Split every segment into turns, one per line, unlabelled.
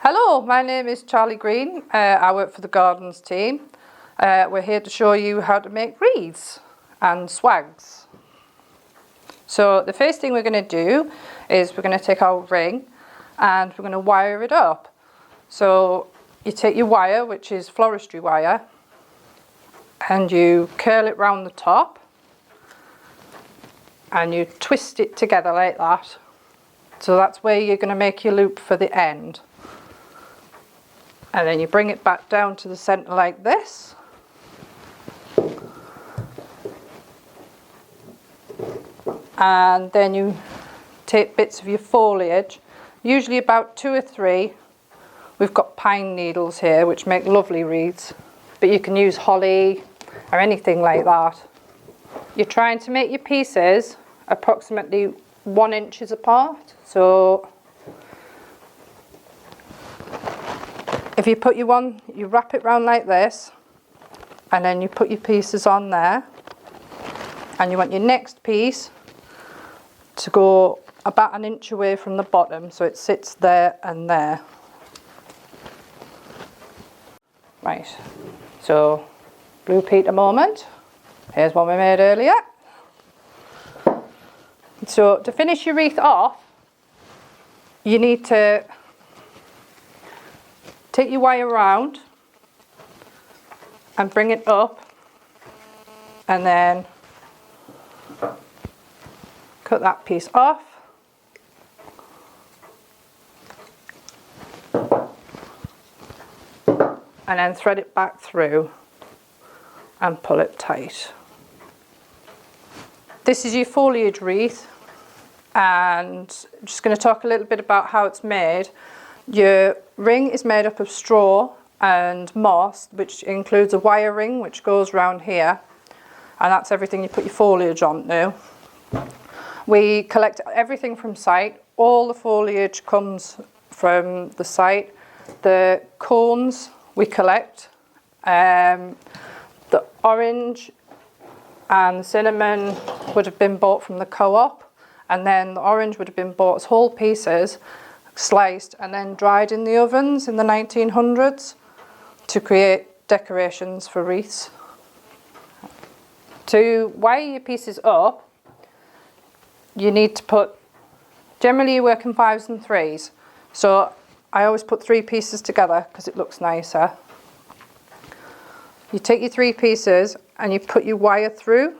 Hello, my name is Charlie Green. I work for the Gardens team. We're here to show you how to make wreaths and swags. So the first thing we're going to do is we're going to take our ring and we're going to wire it up. So you take your wire, which is floristry wire, and you curl it round the top and you twist it together like that. So that's where you're going to make your loop for the end. And then you bring it back down to the centre like this. And then you take bits of your foliage, usually about 2 or 3. We've got pine needles here which make lovely wreaths, but you can use holly or anything like that. You're trying to make your pieces approximately 1 inch apart. So if you put you wrap it round like this, and then you put your pieces on there, and you want your next piece to go about 1 inch away from the bottom, so it sits there and there. Right, so blue Peter moment. Here's one we made earlier. So to finish your wreath off, you need to take your wire round and bring it up, and then cut that piece off, and then thread it back through and pull it tight. This is your foliage wreath, and I'm just going to talk a little bit about how it's made. Your ring is made up of straw and moss, which includes a wire ring which goes round here, and that's everything you put your foliage on now. We collect everything from site. All the foliage comes from the site. The cones we collect. The orange and the cinnamon would have been bought from the co-op, and then the orange would have been bought as whole pieces, sliced and then dried in the ovens in the 1900s to create decorations for wreaths. To wire your pieces up, you need to put, generally you work in 5s and 3s, so I always put 3 pieces together because it looks nicer. You take your 3 pieces and you put your wire through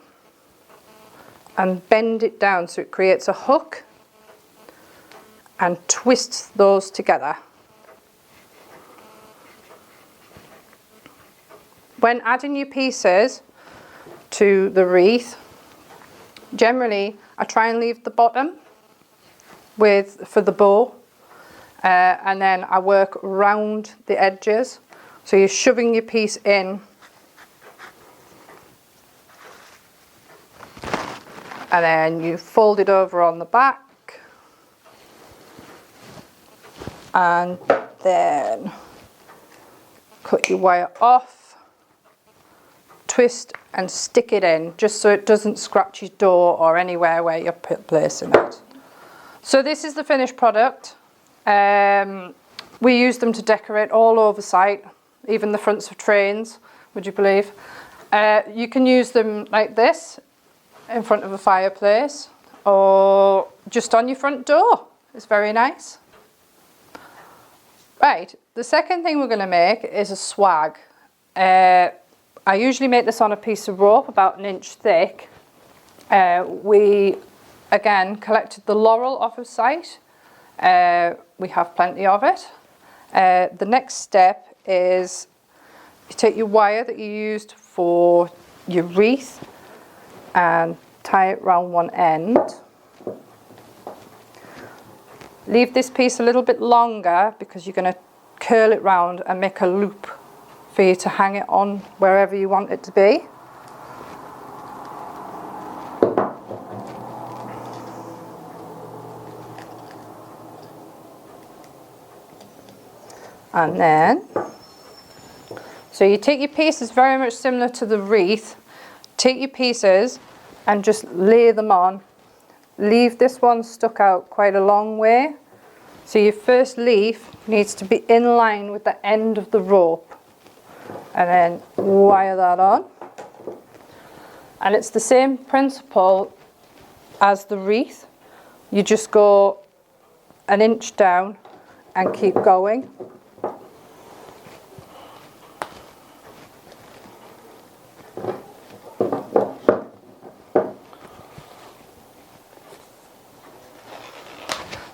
and bend it down so it creates a hook, and twist those together. When adding your pieces to the wreath, generally I try and leave the bottom for the bow, and then I work round the edges, so you're shoving your piece in and then you fold it over on the back, and then cut your wire off, twist and stick it in just so it doesn't scratch your door or anywhere where you're placing it. So this is the finished product. We use them to decorate all over site, even the fronts of trains, would you believe. You can use them like this in front of a fireplace or just on your front door. It's very nice. Right, the second thing we're going to make is a swag. I usually make this on a piece of rope about 1 inch thick. We again collected the laurel off of site. We have plenty of it. The next step is you take your wire that you used for your wreath and tie it round one end. Leave this piece a little bit longer because you're going to curl it round and make a loop for you to hang it on wherever you want it to be. And then, so you take your pieces very much similar to the wreath, take your pieces and just lay them on. Leave this one stuck out quite a long way So your first leaf needs to be in line with the end of the rope, and then wire that on. And it's the same principle as the wreath. You just go an inch down and keep going.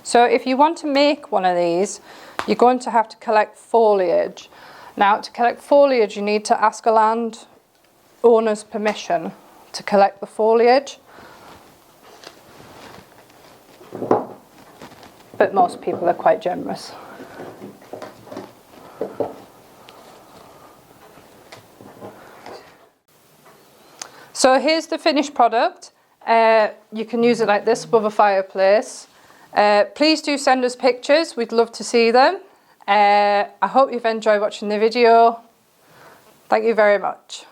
So if you want to make one of these, you're going to have to collect foliage. Now, to collect foliage, you need to ask a land owner's permission to collect the foliage. But most people are quite generous. So here's the finished product. You can use it like this above a fireplace. Please do send us pictures, we'd love to see them. I hope you've enjoyed watching the video. Thank you very much.